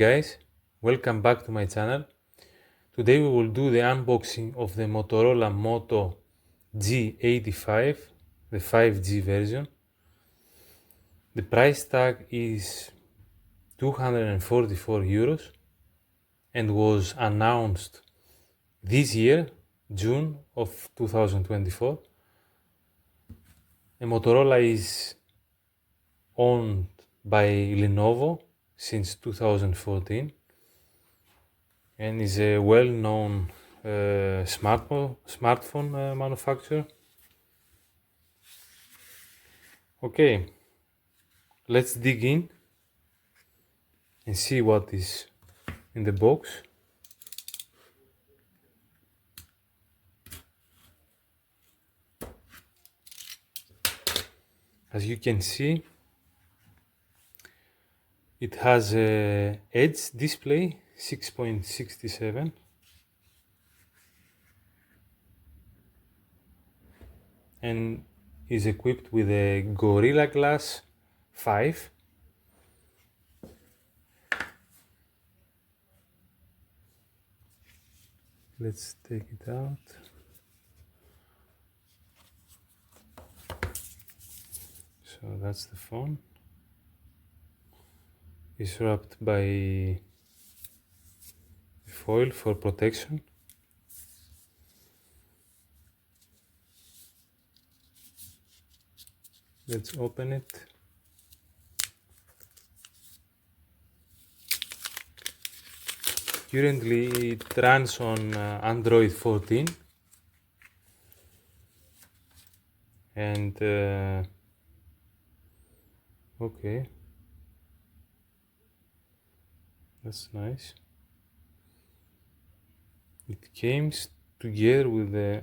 guys, welcome back to my channel. Today we will do the unboxing of the Motorola Moto G85, the 5G version. The price tag is 244 euros and was announced this year, June of 2024. The Motorola is owned by Lenovo since 2014 and is a well-known smartphone manufacturer. Okay, let's dig in and see what is in the box. As you can see, it has a Edge display 6.67 and is equipped with a Gorilla Glass 5. Let's take it out. So that's the phone. It's wrapped by foil for protection. Let's open it. Currently it runs on Android 14 and okay, that's nice. It came together with the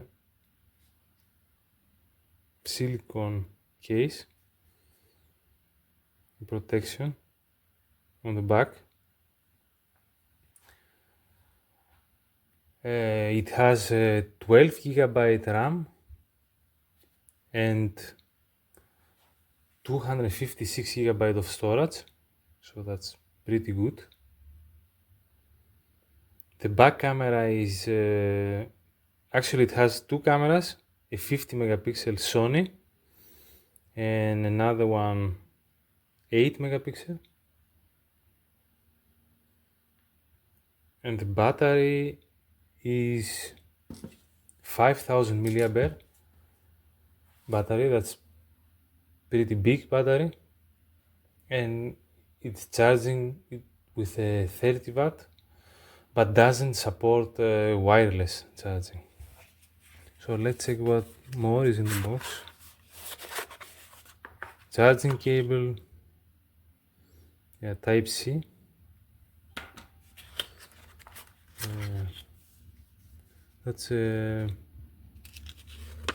silicone case protection on the back. It has a 12 GB RAM and 256 GB of storage, so that's pretty good. The back camera is actually it has two cameras, a 50 megapixel Sony and another one 8 megapixel. And the battery is 5000 milliampere battery. That's pretty big battery, and it's charging it with a 30 watt, but doesn't support wireless charging. So let's check what more is in the box. Charging cable, yeah, Type C. That's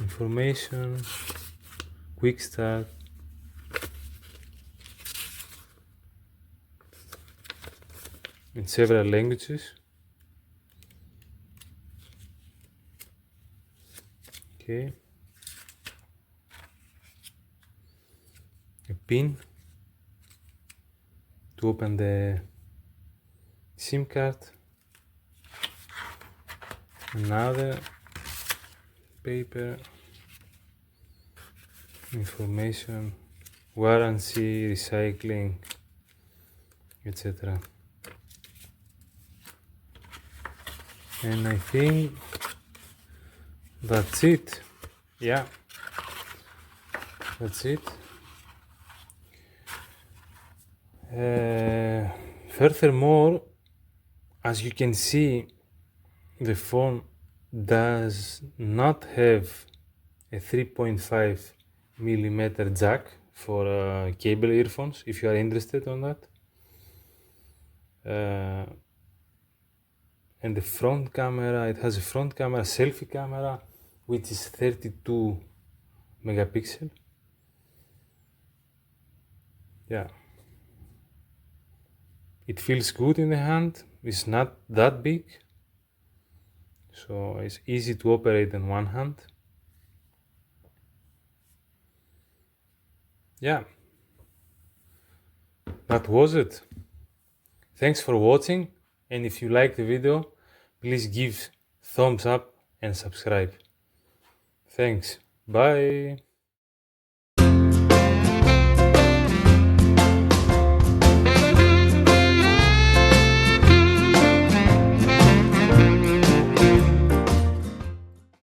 information, quick start, in several languages. Okay, a pin to open the SIM card, another paper, information, warranty, recycling, etc. And I think that's it. Yeah, that's it. Furthermore, as you can see, the phone does not have a 3.5 millimeter jack for cable earphones, if you are interested on that. And the front camera, it has a front camera, selfie camera, which is 32 megapixel. Yeah, it feels good in the hand. It's not that big, so it's easy to operate in one hand. Yeah, that was it. Thanks for watching, and if you like the video, please give thumbs up and subscribe. Thanks. Bye.